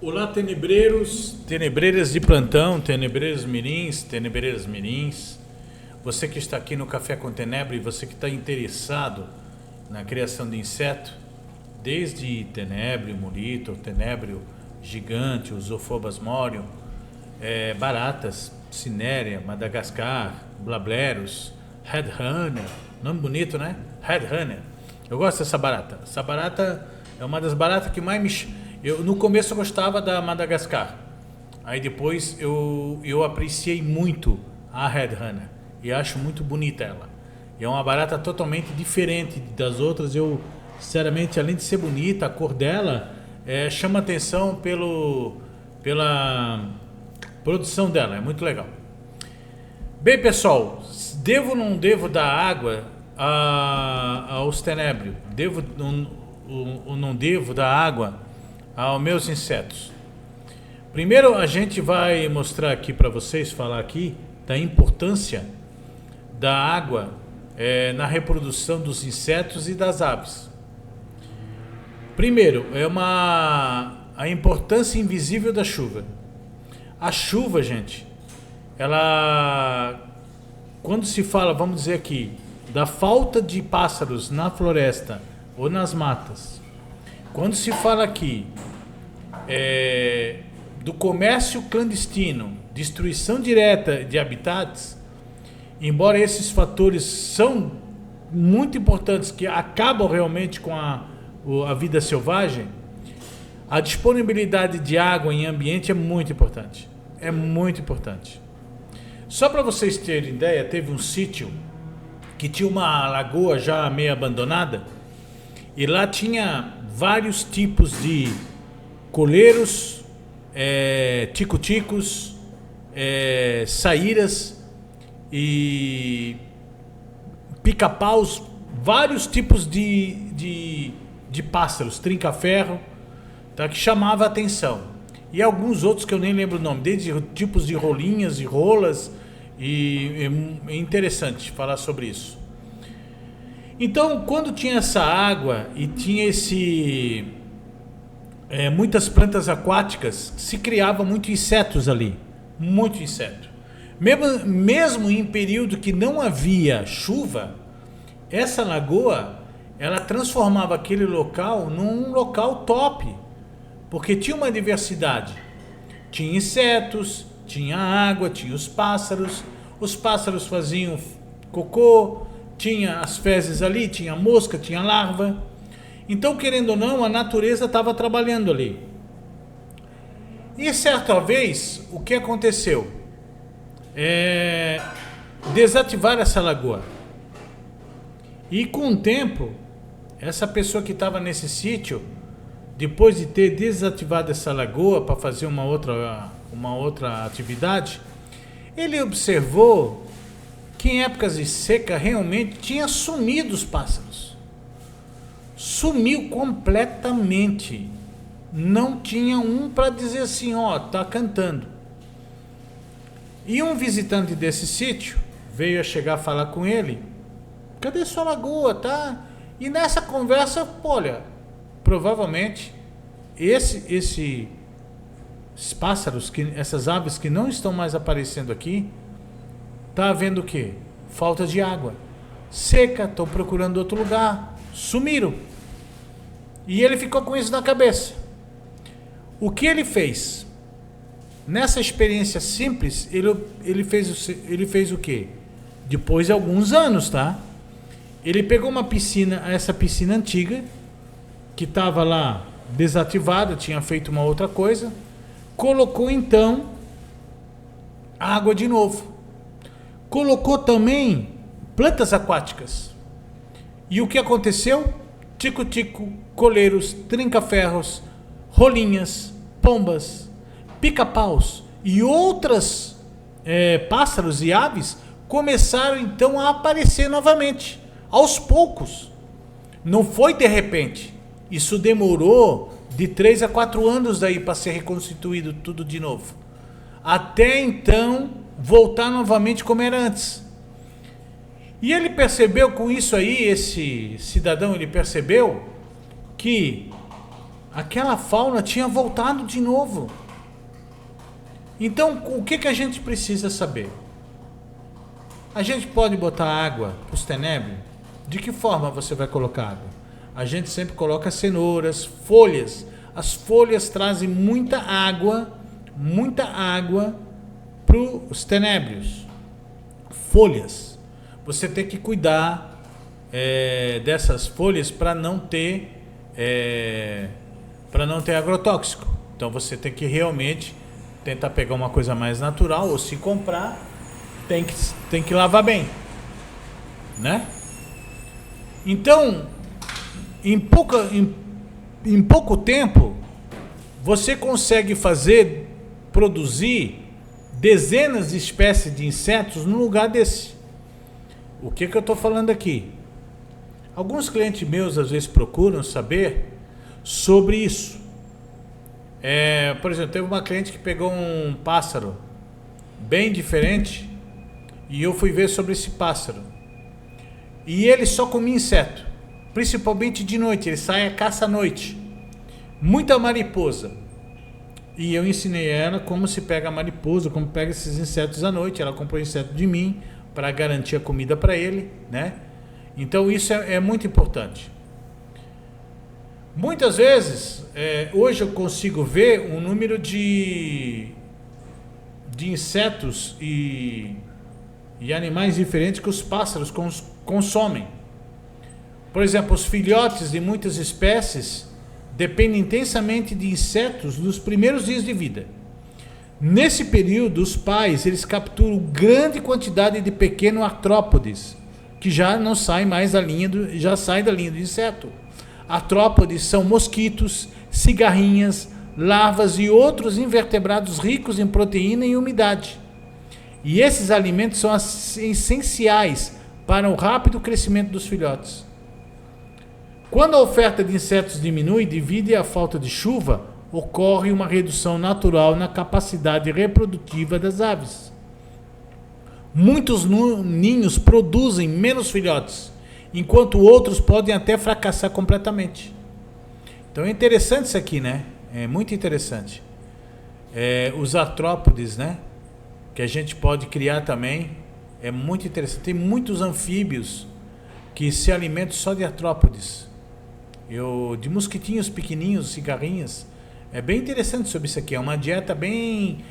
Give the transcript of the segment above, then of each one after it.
Olá, tenebreiros, tenebreiras de plantão, tenebreiros mirins, tenebreiras mirins. Você que está aqui no Café com Tenebre, você que está interessado na criação de inseto, desde tenebrio, muritor, tenebrio gigante, Zophobas morium, baratas, cinérea, Madagascar, blableros, headhunter, nome bonito, né? Headhunter. Eu gosto dessa barata. Essa barata é uma das baratas que mais no começo eu gostava da Madagascar. Aí depois eu apreciei muito a headhunter e acho muito bonita ela. E é uma barata totalmente diferente das outras. Eu, sinceramente, além de ser bonita, a cor dela chama atenção pela produção dela. É muito legal. Bem, pessoal, devo ou não devo dar água aos tenébrios? Devo ou não devo dar água aos meus insetos? Primeiro a gente vai mostrar aqui para vocês, falar aqui da importância da água na reprodução dos insetos e das aves. Primeiro, a importância invisível da chuva. A chuva, gente, ela, quando se fala, vamos dizer aqui, da falta de pássaros na floresta ou nas matas, quando se fala aqui do comércio clandestino, destruição direta de habitats, embora esses fatores são muito importantes, que acabam realmente com a vida selvagem, a disponibilidade de água em ambiente é muito importante. É muito importante. Só para vocês terem ideia, teve um sítio que tinha uma lagoa já meio abandonada e lá tinha vários tipos de coleiros, tico-ticos, saíras e pica-paus, vários tipos de pássaros, trinca-ferro, tá, que chamava a atenção. E alguns outros que eu nem lembro o nome, desde tipos de rolinhas e rolas, e é interessante falar sobre isso. Então, quando tinha essa água e tinha muitas plantas aquáticas, se criava muitos insetos ali, muito inseto. Mesmo em período que não havia chuva, essa lagoa, ela transformava aquele local num local top, porque tinha uma diversidade. Tinha insetos, tinha água, tinha os pássaros faziam cocô, tinha as fezes ali, tinha mosca, tinha larva. Então, querendo ou não, a natureza estava trabalhando ali. E certa vez, o que aconteceu? Desativar essa lagoa. E com o tempo, essa pessoa que estava nesse sítio, depois de ter desativado essa lagoa para fazer uma outra atividade, ele observou que em épocas de seca realmente tinha sumido os pássaros. Sumiu completamente. Não tinha um para dizer assim, tá cantando. E um visitante desse sítio veio a chegar a falar com ele: cadê sua lagoa, tá? E nessa conversa, olha, provavelmente esses pássaros, essas aves que não estão mais aparecendo aqui, tá havendo o quê? Falta de água, seca, estão procurando outro lugar, sumiram. E ele ficou com isso na cabeça. O que ele fez? Nessa experiência simples, ele fez o quê? Depois de alguns anos, tá? Ele pegou essa piscina antiga, que estava lá desativada, tinha feito uma outra coisa, colocou então água de novo. Colocou também plantas aquáticas. E o que aconteceu? Tico-tico, coleiros, trinca-ferros, rolinhas, pombas, pica-paus e outras pássaros e aves começaram então a aparecer novamente, aos poucos. Não foi de repente. Isso demorou de 3 a 4 anos daí para ser reconstituído tudo de novo. Até então voltar novamente como era antes. E ele percebeu com isso aí, esse cidadão, ele percebeu que aquela fauna tinha voltado de novo. Então, o que a gente precisa saber? A gente pode botar água para os tenébrios? De que forma você vai colocar água? A gente sempre coloca cenouras, folhas. As folhas trazem muita água para os tenébrios. Folhas. Você tem que cuidar dessas folhas para não ter agrotóxico. Então você tem que realmente tentar pegar uma coisa mais natural, ou se comprar, tem que lavar bem, né? Então, em pouco tempo, você consegue produzir dezenas de espécies de insetos no lugar desse. O que eu estou falando aqui? Alguns clientes meus às vezes procuram saber sobre isso. Por exemplo, teve uma cliente que pegou um pássaro bem diferente e eu fui ver sobre esse pássaro. E ele só comia inseto, principalmente de noite, ele sai a caça à noite. Muita mariposa. E eu ensinei ela como se pega a mariposa, como pega esses insetos à noite. Ela comprou inseto de mim para garantir a comida para ele, né? Então isso é muito importante. Muitas vezes, hoje eu consigo ver um número de insetos e animais diferentes que os pássaros consomem. Por exemplo, os filhotes de muitas espécies dependem intensamente de insetos nos primeiros dias de vida. Nesse período, os pais eles capturam grande quantidade de pequenos artrópodes, que já não saem mais da linha do inseto. Artrópodes são mosquitos, cigarrinhas, larvas e outros invertebrados ricos em proteína e umidade. E esses alimentos são essenciais para o rápido crescimento dos filhotes. Quando a oferta de insetos diminui devido à falta de chuva, ocorre uma redução natural na capacidade reprodutiva das aves. Muitos ninhos produzem menos filhotes, enquanto outros podem até fracassar completamente. Então é interessante isso aqui, né? É muito interessante. Os artrópodes, né? Que a gente pode criar também, é muito interessante. Tem muitos anfíbios que se alimentam só de artrópodes. De mosquitinhos pequenininhos, cigarrinhas. É bem interessante sobre isso aqui. É uma dieta bem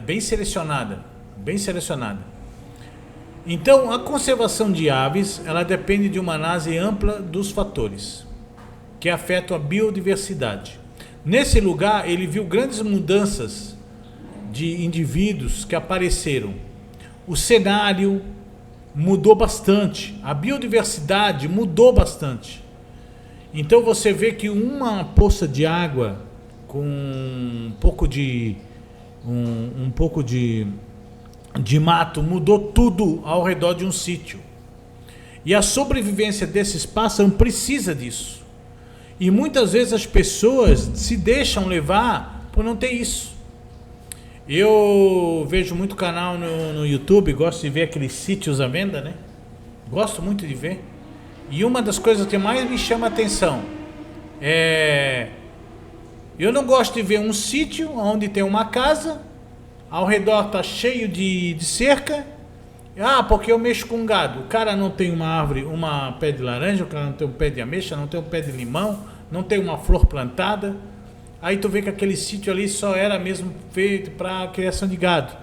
bem selecionada. Bem selecionada. Então, a conservação de aves, ela depende de uma análise ampla dos fatores que afetam a biodiversidade. Nesse lugar, ele viu grandes mudanças de indivíduos que apareceram. O cenário mudou bastante, a biodiversidade mudou bastante. Então você vê que uma poça de água com um pouco de mato mudou tudo ao redor de um sítio. E a sobrevivência desses pássaros precisa disso. E muitas vezes as pessoas se deixam levar por não ter isso. Eu vejo muito canal no YouTube, gosto de ver aqueles sítios à venda, né? Gosto muito de ver. E uma das coisas que mais me chama a atenção eu não gosto de ver um sítio onde tem uma casa, ao redor tá cheio de cerca. Porque eu mexo com gado. O cara não tem uma árvore, um pé de laranja, o cara não tem um pé de ameixa, não tem um pé de limão, não tem uma flor plantada. Aí tu vê que aquele sítio ali só era mesmo feito para criação de gado.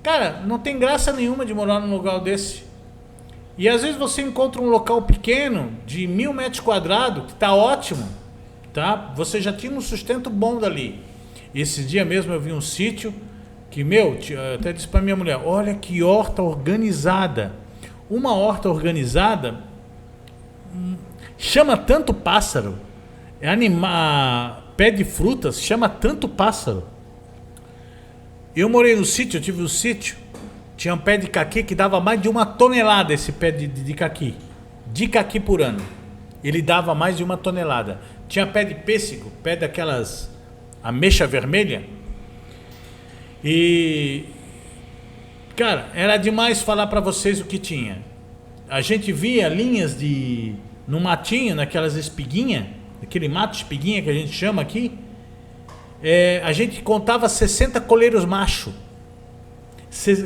Cara, não tem graça nenhuma de morar num lugar desse. E às vezes você encontra um local pequeno de 1.000 metros quadrados, que está ótimo, tá? Você já tinha um sustento bom dali. Esse dia mesmo eu vi um sítio que, eu até disse para minha mulher, olha que horta organizada. Uma horta organizada chama tanto pássaro, pé de frutas, chama tanto pássaro. Eu morei no sítio, eu tive um sítio, tinha um pé de caqui que dava mais de 1 tonelada, esse pé de caqui. De caqui por ano. Ele dava mais de 1 tonelada. Tinha pé de pêssego, pé daquelas ameixa vermelha. E, cara, era demais falar para vocês o que tinha. A gente via linhas de no matinho, naquelas espiguinhas, aquele mato espiguinha que a gente chama aqui, a gente contava 60 coleiros macho.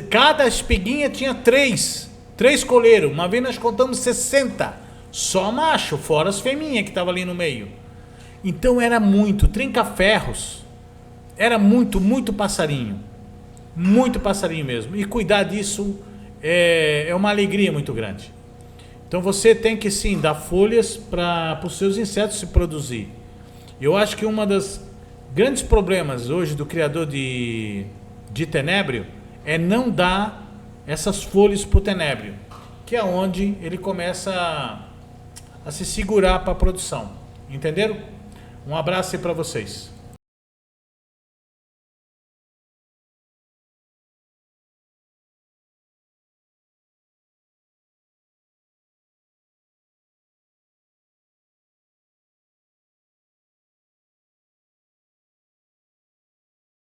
Cada espiguinha tinha 3 coleiros. Uma vez nós contamos 60, só macho, fora as fêmeas que estavam ali no meio. Então era muito, trinca-ferros, era muito passarinho mesmo. E cuidar disso é uma alegria muito grande. Então você tem que sim dar folhas para os seus insetos se produzir. Eu acho que uma das grandes problemas hoje do criador de tenébrio é não dar essas folhas para o tenébrio, que é onde ele começa a se segurar para a produção. Entenderam? Um abraço aí para vocês.